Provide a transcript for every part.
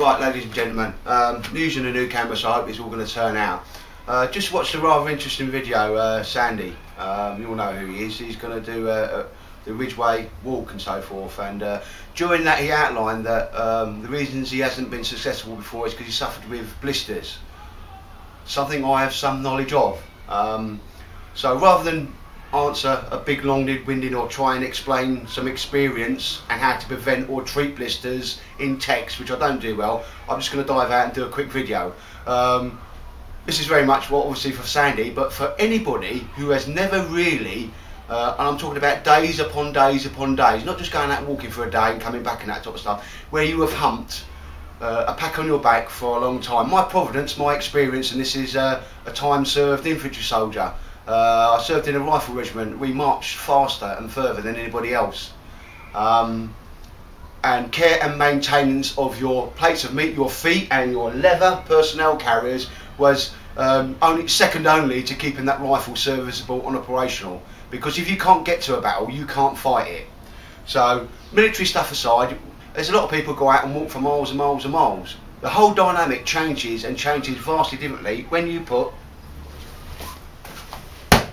Right, ladies and gentlemen, using a new camera, so I hope it's all going to turn out. Just watched a rather interesting video. Sandy, you all know who he is. He's going to do the Ridgeway walk and so forth, and during that he outlined that the reasons he hasn't been successful before is because he suffered with blisters, something I have some knowledge of. So rather than answer a big long-winded or try and explain some experience and how to prevent or treat blisters in text, which I don't do well, I'm just going to dive out and do a quick video. This is very much what obviously for Sandy, but for anybody who has never really, and I'm talking about days upon days upon days, not just going out walking for a day and coming back and that type of stuff, where you have humped a pack on your back for a long time. My providence, my experience, and this is a time served infantry soldier. I served in a rifle regiment. We marched faster and further than anybody else. And care and maintenance of your plates of meat, your feet and your leather personnel carriers was second only to keeping that rifle serviceable and operational. Because if you can't get to a battle, you can't fight it. So military stuff aside, there's a lot of people go out and walk for miles and miles and miles. The whole dynamic changes and changes vastly differently when you put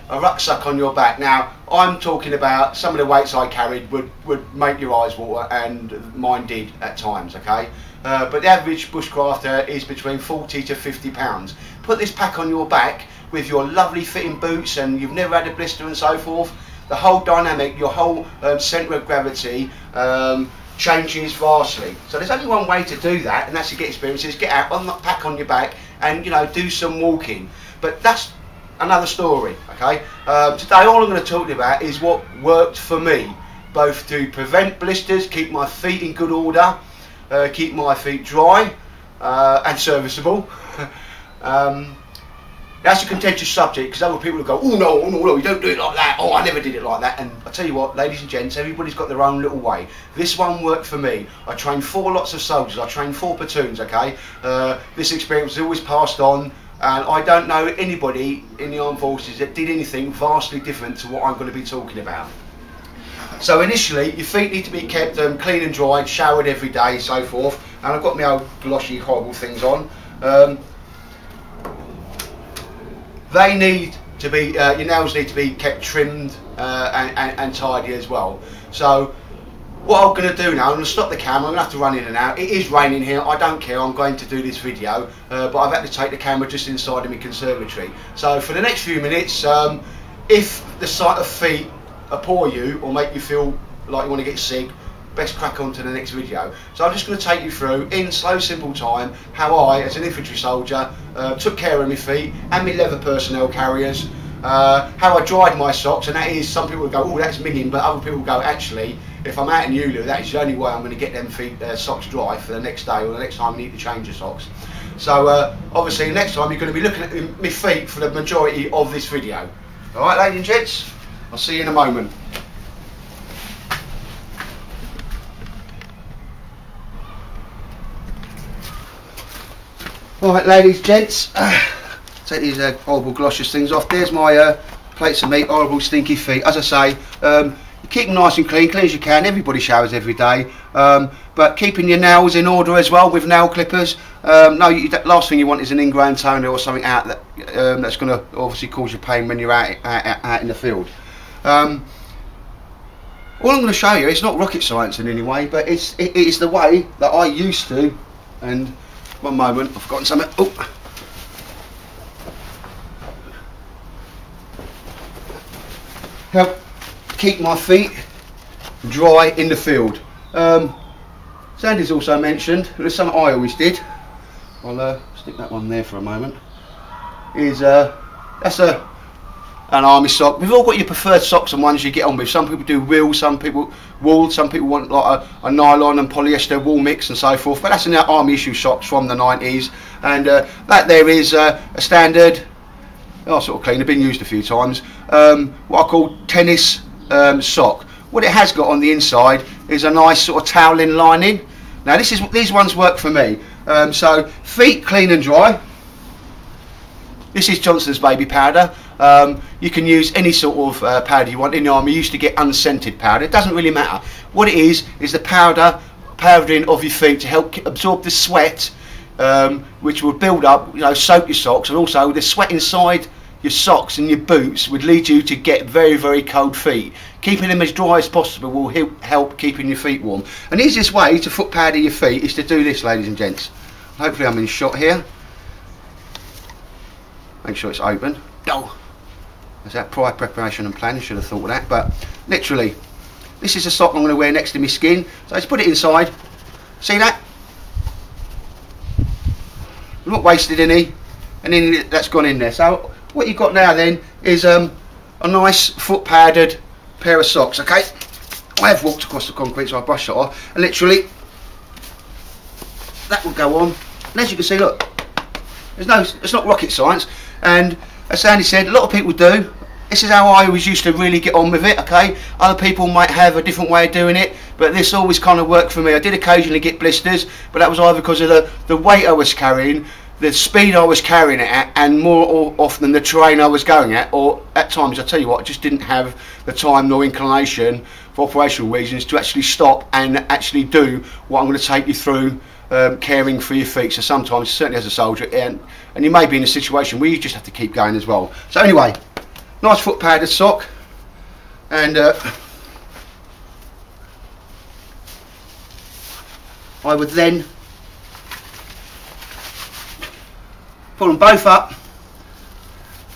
a rucksack on your back. Now, I'm talking about some of the weights I carried would make your eyes water, and mine did at times, okay? But the average bushcrafter is between 40 to 50 pounds. Put this pack on your back with your lovely fitting boots and you've never had a blister and so forth, the whole dynamic, your whole centre of gravity changes vastly. So there's only one way to do that, and that's to get experience, is get out on that pack on your back and, you know, do some walking. But that's another story, okay? Today all I'm going to talk about is what worked for me, both to prevent blisters, keep my feet in good order, keep my feet dry and serviceable. That's a contentious subject because other people will go, oh no, oh no, you don't do it like that, oh I never did it like that. And I tell you what, ladies and gents, everybody's got their own little way. This one worked for me. I trained 4 lots of soldiers, I trained 4 platoons, okay? This experience was always passed on, and I don't know anybody in the armed forces that did anything vastly different to what I'm going to be talking about. So initially, your feet need to be kept clean and dried, showered every day, so forth. And I've got my old glossy, horrible things on. They need to be, your nails need to be kept trimmed and tidy as well. So what I'm going to do now, I'm going to stop the camera, I'm going to have to run in and out. It is raining here, I don't care, I'm going to do this video, but I've had to take the camera just inside of my conservatory. So for the next few minutes, if the sight of feet appall you or make you feel like you want to get sick, best crack on to the next video. So I'm just going to take you through, in slow simple time, how I, as an infantry soldier, took care of my feet and my leather personnel carriers, how I dried my socks, and that is, some people will go, oh that's minging, but other people go, actually, if I'm out in Ulu, that is the only way I'm going to get them feet, socks dry for the next day or the next time I need to change the socks. So obviously next time you're going to be looking at my feet for the majority of this video. Alright ladies and gents, I'll see you in a moment. Alright ladies and gents, take these horrible glossious things off. There's my plates of meat, horrible stinky feet. As I say, keep them nice and clean as you can. Everybody showers every day, but keeping your nails in order as well with nail clippers. The last thing you want is an ingrown toenail or something out that that's going to obviously cause you pain when you're out in the field. All I'm going to show you, it's not rocket science in any way, but it is the way that I used to. And one moment, I've forgotten something. Oh. Help keep my feet dry in the field. Sandy's also mentioned, there's something I always did. I'll stick that one there for a moment. That's an army sock. We've all got your preferred socks and ones you get on with. Some people do wool, some people want like a nylon and polyester wool mix and so forth. But that's in our army issue socks from the 90s. And that there is a standard, sort of clean, they've been used a few times, what I call tennis sock. What it has got on the inside is a nice sort of toweling lining. Now these ones work for me. So feet clean and dry. This is Johnson's baby powder. You can use any sort of powder you want. In the army, you used to get unscented powder. It doesn't really matter. What it is the powder powdering of your feet to help absorb the sweat, which will build up, you know, soak your socks, and also the sweat inside your socks and your boots would lead you to get very, very cold feet. Keeping them as dry as possible will help keeping your feet warm. And the easiest way to foot powder your feet is to do this, ladies and gents. Hopefully I'm in shot here. Make sure it's open. Oh, there's that prior preparation and planning. Should have thought of that. But literally, this is a sock I'm going to wear next to my skin. So let's put it inside. See that? I'm not wasted any, and then that's gone in there. So what you've got now then is a nice foot powdered pair of socks. Okay, I have walked across the concrete, so I brush it off, and literally that will go on. And as you can see, look, it's not rocket science. And as Sandy said, a lot of people do. This is how I always used to really get on with it. Okay, other people might have a different way of doing it, but this always kind of worked for me. I did occasionally get blisters, but that was either because of the weight I was carrying, the speed I was carrying it at, and more often the terrain I was going at, or at times, I tell you what, I just didn't have the time nor inclination for operational reasons to actually stop and actually do what I'm going to take you through, caring for your feet. So sometimes, certainly as a soldier, and you may be in a situation where you just have to keep going as well. So anyway, nice foot powdered sock, and I would then pull them both up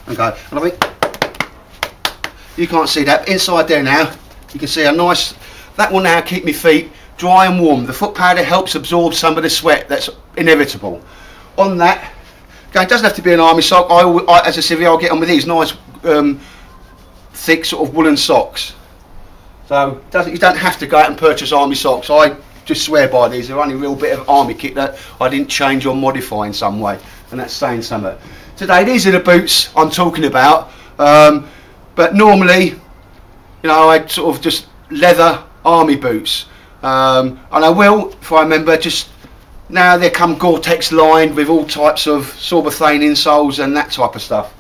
and go. And I think you can't see that, but inside there now you can see a nice, that will now keep my feet dry and warm. The foot powder helps absorb some of the sweat that's inevitable. On that, okay, it doesn't have to be an army sock. As a civvy, I'll get on with these nice thick sort of woolen socks. So you don't have to go out and purchase army socks. I just swear by these. They're only a real bit of army kit that I didn't change or modify in some way, and that's saying something. Today, these are the boots I'm talking about, but normally, you know, I sort of just leather army boots, and I will, if I remember, just now they come Gore-Tex lined with all types of sorbothane insoles and that type of stuff.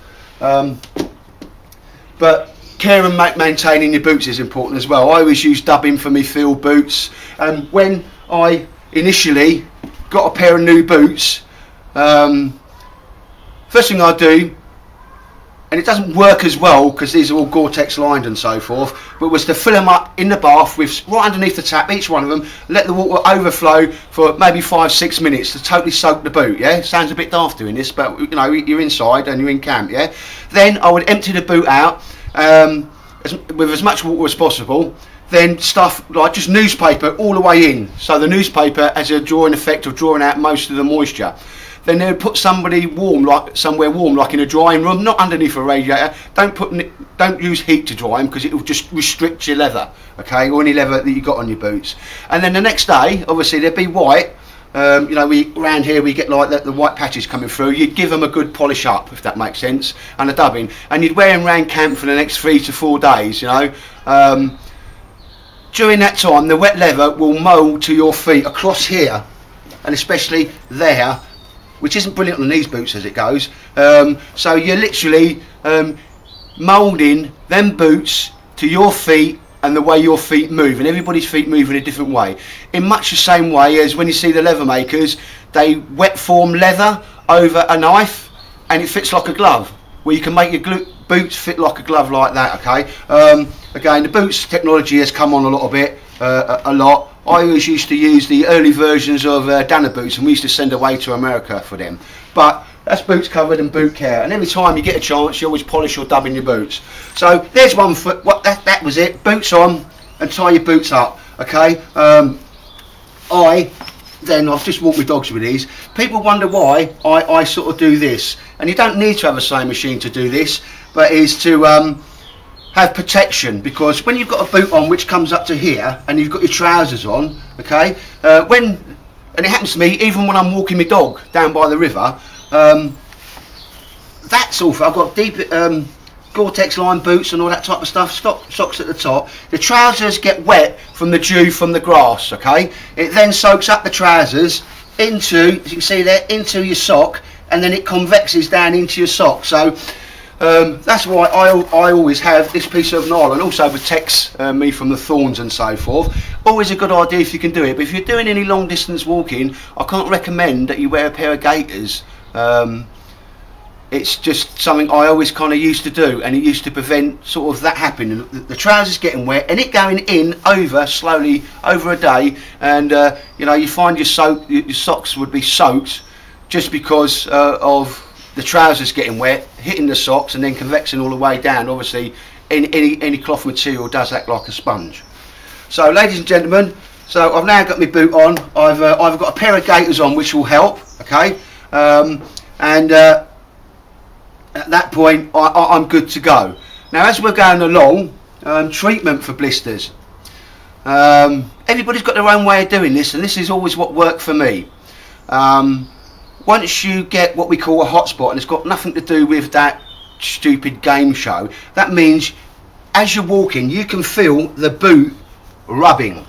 But care and maintaining your boots is important as well. I always use dubbing for my field boots, and when I initially got a pair of new boots, first thing I do, and it doesn't work as well because these are all Gore-Tex lined and so forth, but was to fill them up in the bath with, right underneath the tap, each one of them, let the water overflow for maybe 5-6 minutes to totally soak the boot. Yeah, sounds a bit daft doing this, but you know, you're inside and you're in camp. Yeah, then I would empty the boot out with as much water as possible, then stuff like just newspaper all the way in, so the newspaper has a drawing effect of drawing out most of the moisture. Then they would put somebody warm, like somewhere warm, like in a drying room, not underneath a radiator. Don't use heat to dry them because it will just restrict your leather, okay, or any leather that you got on your boots. And then the next day, obviously they'd be white. You know, around here we get like the white patches coming through. You'd give them a good polish up, if that makes sense, and a dubbing, and you'd wear them around camp for the next 3 to 4 days. You know, during that time, the wet leather will mould to your feet across here, and especially there, which isn't brilliant on these boots as it goes. So you're literally moulding them boots to your feet and the way your feet move, and everybody's feet move in a different way, in much the same way as when you see the leather makers, they wet form leather over a knife and it fits like a glove. Well, you can make your boots fit like a glove like that. Okay, again, the boots technology has come on a little bit, a lot. I always used to use the early versions of Dana boots, and we used to send away to America for them. But that's boots covered and boot care, and every time you get a chance, you always polish or dub in your boots. So there's one foot. That was it. Boots on, and tie your boots up. Okay. I've just walked my dogs with these. People wonder why I sort of do this, and you don't need to have a sewing machine to do this, but is to have protection, because when you've got a boot on which comes up to here and you've got your trousers on, okay, and it happens to me even when I'm walking my dog down by the river, that's awful. I've got deep Gore-Tex lined boots and all that type of stuff, socks at the top. The trousers get wet from the dew from the grass, okay, it then soaks up the trousers into, as you can see there, into your sock, and then it convexes down into your sock. So that's why I always have this piece of nylon. Also protects me from the thorns and so forth. Always a good idea if you can do it, but if you're doing any long distance walking, I can't recommend that you wear a pair of gaiters. It's just something I always kind of used to do, and it used to prevent sort of that happening. The trousers getting wet and it going in slowly over a day, and you know, you find your socks would be soaked just because of the trousers getting wet, hitting the socks and then convexing all the way down. Obviously any cloth material does act like a sponge. So ladies and gentlemen, so I've now got my boot on. I've got a pair of gaiters on, which will help, okay, and at that point I'm good to go. Now as we're going along, treatment for blisters, everybody's got their own way of doing this, and this is always what worked for me. Once you get what we call a hot spot, and it's got nothing to do with that stupid game show, that means as you're walking you can feel the boot rubbing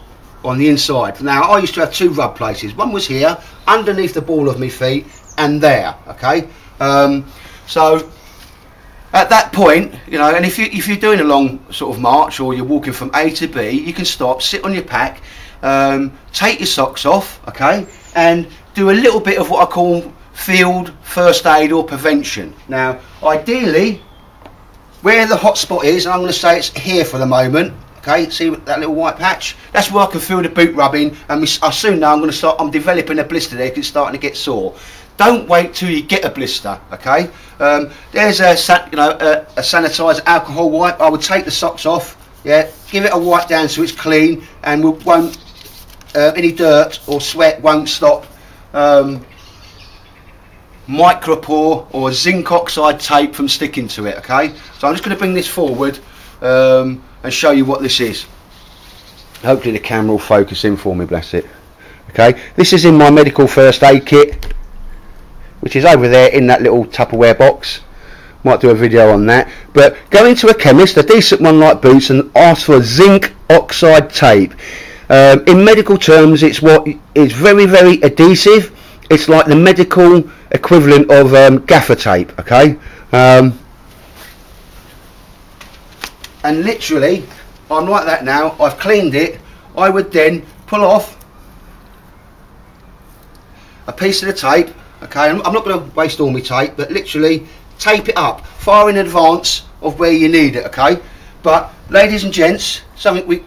on the inside. Now I used to have two rub places. One was here underneath the ball of my feet and there, okay. So at that point, you know, and if you're doing a long sort of march, or you're walking from A to B, you can stop, sit on your pack, take your socks off, okay, and do a little bit of what I call field first aid or prevention. Now ideally where the hot spot is, and I'm going to say it's here for the moment, okay, see that little white patch, that's where I can feel the boot rubbing, and I soon know I'm developing a blister there because it's starting to get sore. Don't wait till you get a blister, okay. There's a sanitizer alcohol wipe. I would take the socks off, yeah, give it a wipe down so it's clean, and won't any dirt or sweat won't stop micropore or zinc oxide tape from sticking to it, okay. So I'm just going to bring this forward and show you what this is. Hopefully the camera will focus in for me, bless it. Okay, this is in my medical first aid kit, which is over there in that little Tupperware box. Might do a video on that. But go into a chemist, a decent one like Boots, and ask for zinc oxide tape. In medical terms, it's very, very adhesive. It's like the medical equivalent of gaffer tape, okay. And literally, I'm like that now. I've cleaned it. I would then pull off a piece of the tape, okay. I'm not going to waste all my tape, but literally tape it up far in advance of where you need it, okay. But ladies and gents, something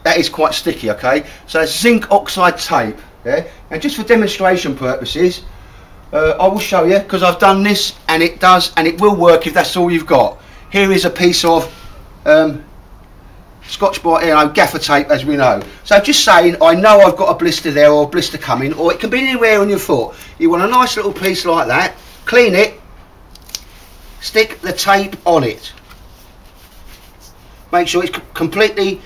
that is quite sticky, okay. So it's zinc oxide tape, yeah. And just for demonstration purposes, I will show you, because I've done this and it does, and it will work if that's all you've got. Here is a piece of Scotch-Brite, gaffer tape, as we know. So just saying, I know I've got a blister there, or a blister coming, or it can be anywhere on your foot. You want a nice little piece like that, clean it, stick the tape on it, make sure it's completely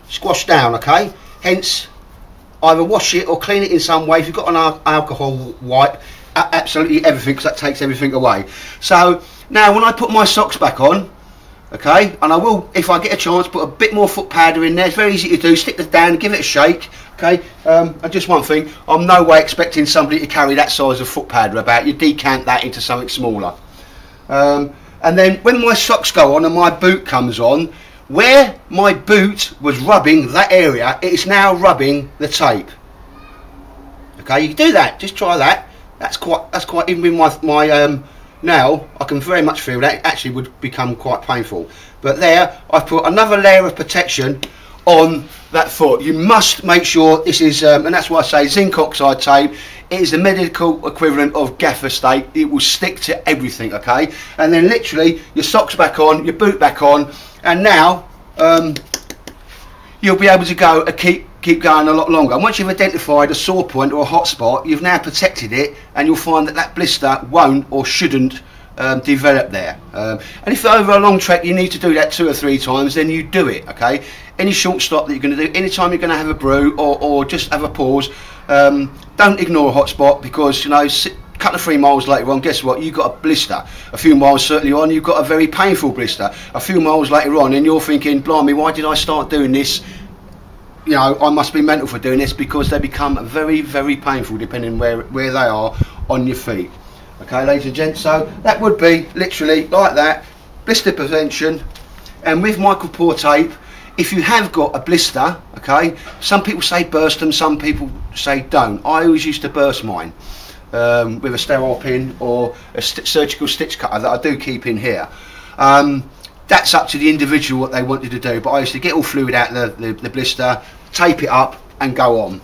squashed down, okay. Hence, either wash it or clean it in some way. If you've got an alcohol wipe, absolutely everything, because that takes everything away. So now when I put my socks back on, okay, and I will, if I get a chance, put a bit more foot powder in there. It's very easy to do. Stick it down, give it a shake, okay. And just one thing, I'm no way expecting somebody to carry that size of foot powder about. You decant that into something smaller. And then when my socks go on and my boot comes on, where my boot was rubbing that area, it is now rubbing the tape. Okay, you can do that. Just try that. That's quite. Even with my now, I can very much feel that it actually would become quite painful. But there, I've put another layer of protection on that foot. You must make sure this is, and that's why I say zinc oxide tape. It is the medical equivalent of gaffer tape. It will stick to everything, okay. And then literally, your socks back on, your boot back on. And now you'll be able to go keep going a lot longer. And once you've identified a sore point or a hot spot, you've now protected it, and you'll find that that blister won't or shouldn't develop there. And if over a long trek you need to do that 2 or 3 times, then you do it, okay. Any short stop that you're going to do, anytime you're going to have a brew or just have a pause, don't ignore a hot spot, because, you know, couple of 3 miles later on, guess what, you've got a blister. A few miles certainly on, you've got a very painful blister. A few miles later on, and you're thinking, blimey, why did I start doing this? You know, I must be mental for doing this, because they become very, very painful depending where they are on your feet. Okay, ladies and gents, so that would be literally like that, blister prevention. And with micropore tape, if you have got a blister, okay, some people say burst them, some people say don't. I always used to burst mine with a sterile pin or a surgical stitch cutter that I do keep in here. That's up to the individual what they wanted to do, but I used to get all fluid out of the blister, tape it up and go on.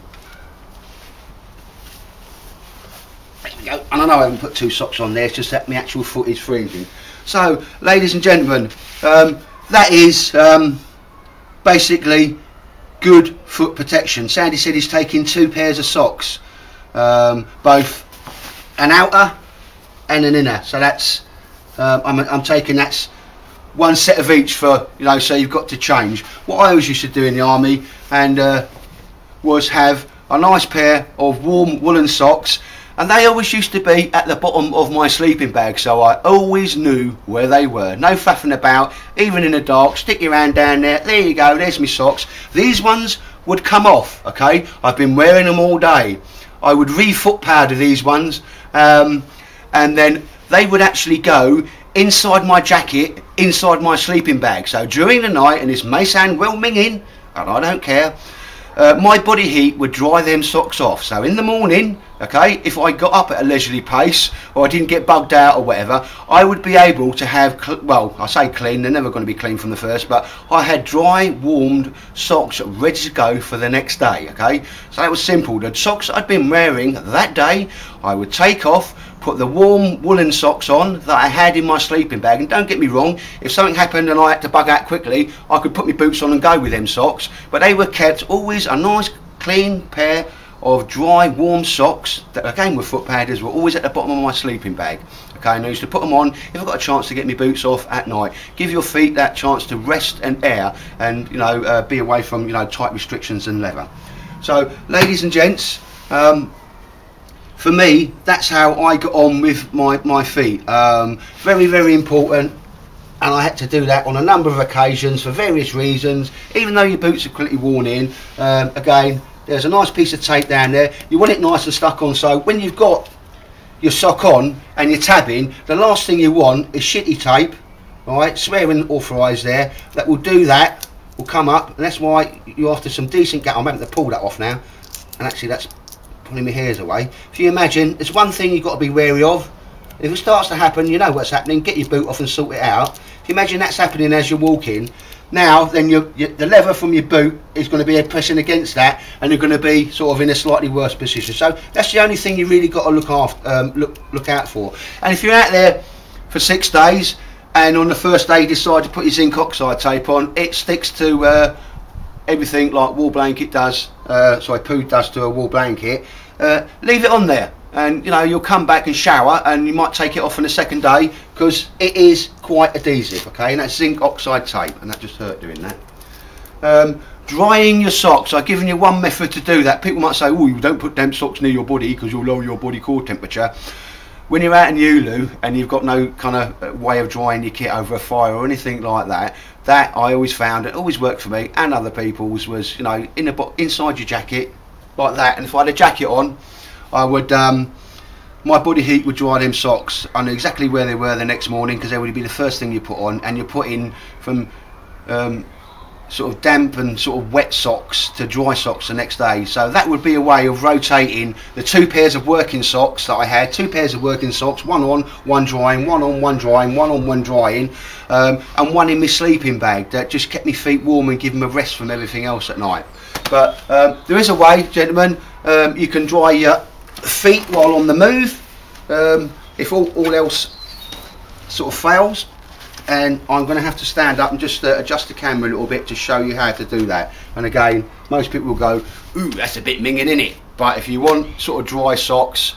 There we go. And I know I haven't put 2 socks on there, it's just that my actual foot is freezing. So, ladies and gentlemen, that is basically good foot protection. Sandy said he's taking 2 pairs of socks, both an outer and an inner. So that's I'm taking that's 1 set of each for, you know, so you've got to change. What I always used to do in the army and was have a nice pair of warm woolen socks, and they always used to be at the bottom of my sleeping bag, so I always knew where they were. No faffing about, even in the dark. Stick your hand down there, there you go, there's my socks. These ones would come off, okay? I've been wearing them all day. I would re-foot powder these ones, and then they would actually go inside my jacket, inside my sleeping bag. So during the night, and this may sound well minging, and I don't care, my body heat would dry them socks off. So in the morning, okay, if I got up at a leisurely pace or I didn't get bugged out or whatever, I would be able to have, well, I say clean, they're never going to be clean from the first, but I had dry, warmed socks ready to go for the next day, okay? So that was simple. The socks I'd been wearing that day, I would take off, put the warm woolen socks on that I had in my sleeping bag, and don't get me wrong, if something happened and I had to bug out quickly, I could put my boots on and go with them socks, but they were kept always a nice clean pair of dry warm socks that again were foot padders, were always at the bottom of my sleeping bag. Okay, and I used to put them on if I got a chance to get my boots off at night. Give your feet that chance to rest and air, and, you know, be away from, you know, tight restrictions and leather. So ladies and gents, for me, that's how I got on with my feet. Very, very important, and I had to do that on a number of occasions for various reasons. Even though your boots are completely worn in, again, there's a nice piece of tape down there. You want it nice and stuck on, so when you've got your sock on and you're tabbing, the last thing you want is shitty tape, alright, swearing authorised there, that will do that, will come up, and that's why you're after some decent I'm having to pull that off now, and actually that's pulling my hairs away. If you imagine, there's one thing you've got to be wary of. If it starts to happen, you know what's happening, get your boot off and sort it out. If you imagine that's happening as you're walking, now then the leather from your boot is going to be pressing against that, and you're going to be sort of in a slightly worse position. So that's the only thing you really got to look after, look out for. And if you're out there for 6 days and on the first day you decide to put your zinc oxide tape on, it sticks to everything like wool blanket does, poo does to a wool blanket. Leave it on there, and you know, you'll come back and shower and you might take it off on the second day because it is quite adhesive, okay? And that's zinc oxide tape, and that just hurt doing that. Drying your socks, I've given you one method to do that. People might say, oh, you don't put damp socks near your body because you'll lower your body core temperature. When you're out in the Ulu and you've got no kind of way of drying your kit over a fire or anything like that, that I always found, it always worked for me and other people's, was, you know, inside your jacket like that. And if I had a jacket on, I would, my body heat would dry them socks. I knew exactly where they were the next morning because they would be the first thing you put on, and you put in from sort of damp and sort of wet socks to dry socks the next day. So that would be a way of rotating the 2 pairs of working socks that I had, 2 pairs of working socks, one on, one drying, one on, one drying, one on, one drying, and one in my sleeping bag. That just kept my feet warm and give them a rest from everything else at night. But there is a way, gentlemen, you can dry your feet while on the move, if all else sort of fails. And I'm going to have to stand up and just adjust the camera a little bit to show you how to do that. And again, most people will go, ooh, that's a bit minging, isn't it? But if you want sort of dry socks,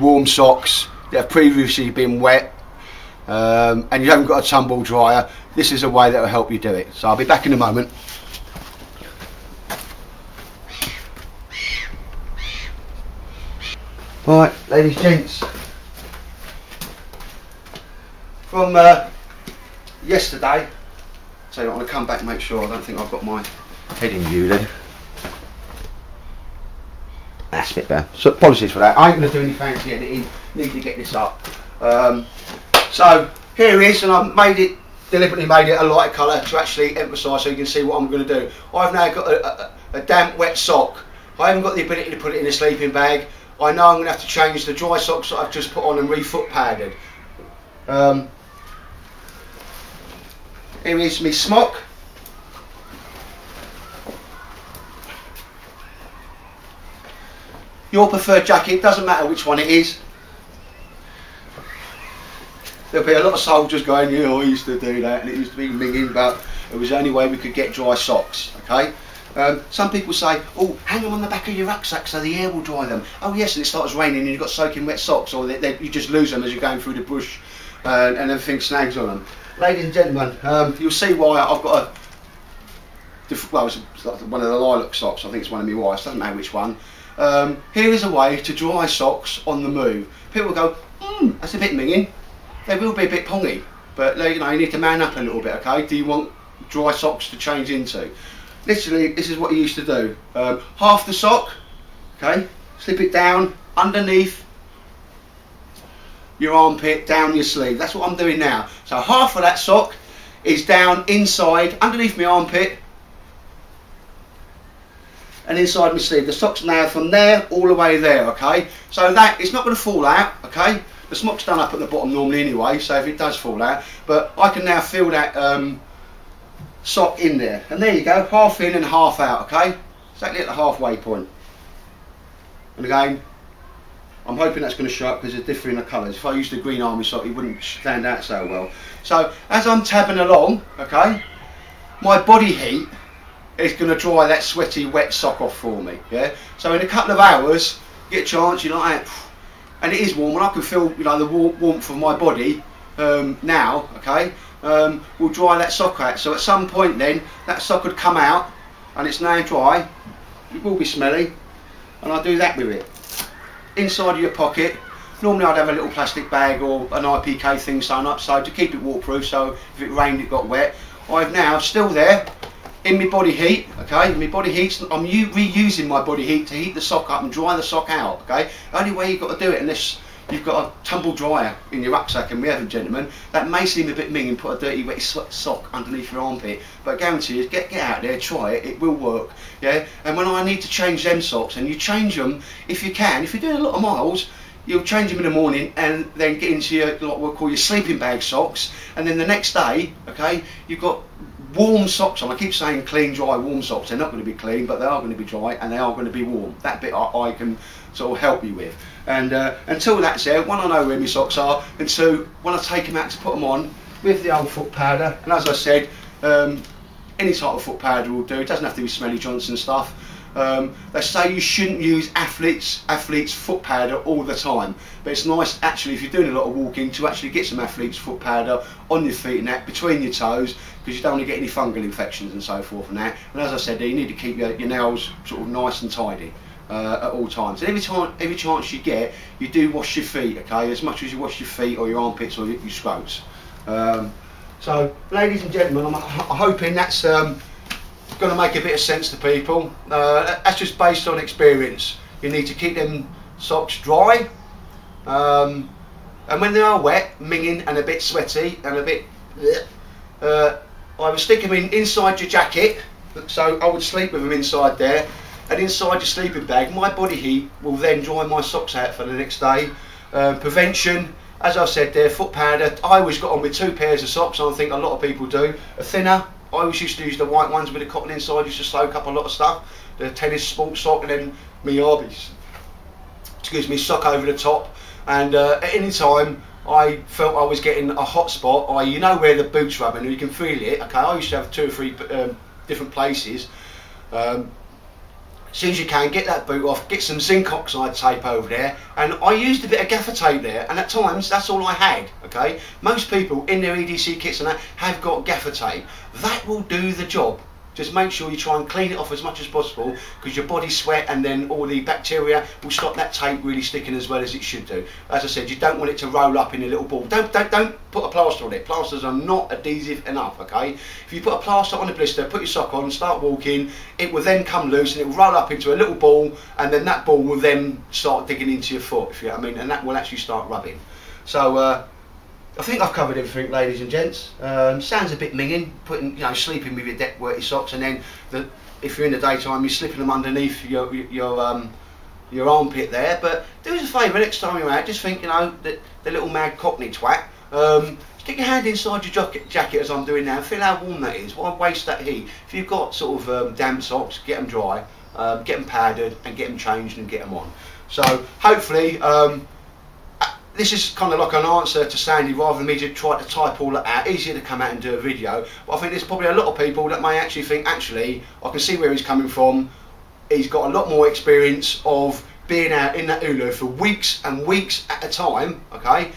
warm socks that have previously been wet, and you haven't got a tumble dryer, this is a way that will help you do it. So I'll be back in a moment. Right, ladies, gents, from yesterday, so I'm going to come back and make sure I don't think I've got my head in view then. That's a bit better. So apologies for that. I ain't going to do any fancy editing. Need to get this up So here it is, and I've deliberately made it a lighter colour to actually emphasise so you can see what I'm going to do. I've now got a damp wet sock. I haven't got the ability to put it in a sleeping bag. I know I'm going to have to change the dry socks that I've just put on and re-foot padded. Here is my smock. Your preferred jacket, doesn't matter which one it is. There'll be a lot of soldiers going, yeah, I used to do that and it used to be minging, but it was the only way we could get dry socks, okay? Some people say, oh, hang them on the back of your rucksack so the air will dry them. Oh yes, and it starts raining and you've got soaking wet socks, or you just lose them as you're going through the bush and everything snags on them. Ladies and gentlemen, you'll see why I've got well, it's one of the lilac socks, I think it's one of my wife's, doesn't matter which one. Here is a way to dry socks on the move. People go, that's a bit minging. They will be a bit pongy, but you know, you need to man up a little bit, okay? Do you want dry socks to change into? Literally, this is what you used to do. Half the sock, okay? Slip it down underneath your armpit, down your sleeve. That's what I'm doing now. So half of that sock is down inside, underneath my armpit, and inside my sleeve. The sock's now from there all the way there, okay? So that it's not going to fall out, okay? The smock's done up at the bottom normally anyway, so if it does fall out, but I can now feel that sock in there, and there you go, half in and half out, okay? Exactly at the halfway point. And again, I'm hoping that's going to show up because they're different in the colours. If I used a green army sock, it wouldn't stand out so well. So as I'm tabbing along, okay, my body heat is going to dry that sweaty wet sock off for me, yeah? So in a couple of hours, get a chance, you're like, and it is warm, and I can feel, you know, the warmth of my body now, okay, will dry that sock out. So at some point then, that sock would come out, and it's now dry. It will be smelly, and I do that with it. Inside of your pocket, normally I'd have a little plastic bag or an IPK thing sewn up, so to keep it waterproof, so if it rained it got wet. I've now, still there, in my body heat, okay, my body heat's, I'm reusing my body heat to heat the sock up and dry the sock out, okay. The only way you've got to do it, unless you've got a tumble dryer in your rucksack, and we haven't, gentlemen, that may seem a bit ming and put a dirty wet sock underneath your armpit, but I guarantee you, get out there, try it, it will work, yeah. And when I need to change them socks, and you change them, if you can, if you're doing a lot of miles, you'll change them in the morning and then get into your, what we'll call your sleeping bag socks, and then the next day, okay, you've got warm socks on. I keep saying clean, dry, warm socks. They're not going to be clean, but they are going to be dry and they are going to be warm. That bit I can sort of help you with. And until that's there, one, I know where my socks are, and two, when I take them out to put them on with the old foot powder, and as I said, any type of foot powder will do. It doesn't have to be Smelly Johnson stuff. They say you shouldn't use athlete's foot powder all the time, but it's nice actually if you're doing a lot of walking to actually get some athlete's foot powder on your feet and that, between your toes, because you don't want to get any fungal infections and so forth and that. And as I said, you need to keep your nails sort of nice and tidy at all times. And every chance you get, you do wash your feet, okay, as much as you wash your feet or your armpits or your scrotes. So ladies and gentlemen, I'm hoping that's going to make a bit of sense to people. That's just based on experience. You need to keep them socks dry, and when they are wet, minging and a bit sweaty and a bit I would stick them inside your jacket, so I would sleep with them inside there, and inside your sleeping bag my body heat will then dry my socks out for the next day. Prevention, as I've said there, foot powder. I always got on with 2 pairs of socks, and I think a lot of people do. A thinner, I always used to use the white ones with the cotton inside, used to soak up a lot of stuff. The tennis sports sock, and then me Arby's, excuse me, sock over the top. And at any time I felt I was getting a hot spot, you know where the boot's rubbing, and you can feel it, okay, I used to have 2 or 3 different places. As soon as you can, get that boot off, get some zinc oxide tape over there, and I used a bit of gaffer tape there, and at times that's all I had, okay. Most people in their EDC kits and that have got gaffer tape. That will do the job. Just make sure you try and clean it off as much as possible, because your body sweat and then all the bacteria will stop that tape really sticking as well as it should do. As I said, you don't want it to roll up in a little ball. Don't put a plaster on it. Plasters are not adhesive enough, okay? If you put a plaster on a blister, put your sock on, start walking, it will then come loose and it will roll up into a little ball, and then that ball will then start digging into your foot, if you know what I mean, and that will actually start rubbing. So I think I've covered everything, ladies and gents. Sounds a bit minging, putting, sleeping with your dirty socks, and then if you're in the daytime, you're slipping them underneath your armpit there. But do us a favour, next time you're out, just think, the little mad cockney twat. Stick your hand inside your jacket as I'm doing now. Feel how warm that is. Why waste that heat? If you've got sort of damp socks, get them dry, get them powdered, and get them changed and get them on. So hopefully. This is kind of like an answer to Sandy, rather than me just try to type all that out. Easier to come out and do a video, but I think there's probably a lot of people that may actually think, actually, I can see where he's coming from. He's got a lot more experience of being out in that hulu for weeks and weeks at a time, okay,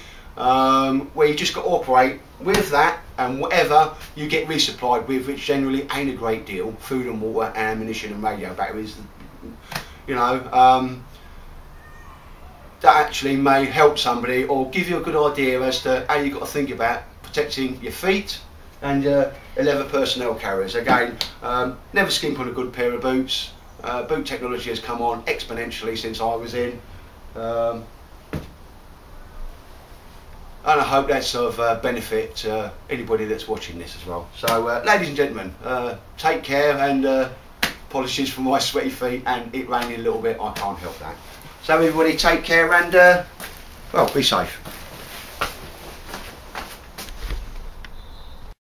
where you just got to operate with that and whatever you get resupplied with, which generally ain't a great deal, food and water and ammunition and radio batteries, that actually may help somebody or give you a good idea as to how you've got to think about protecting your feet and your leather personnel carriers. Again, never skimp on a good pair of boots. Boot technology has come on exponentially since I was in, and I hope that's of benefit to anybody that's watching this as well. So ladies and gentlemen, take care, and apologies for my sweaty feet and it raining a little bit. I can't help that. So everybody take care and, well, be safe.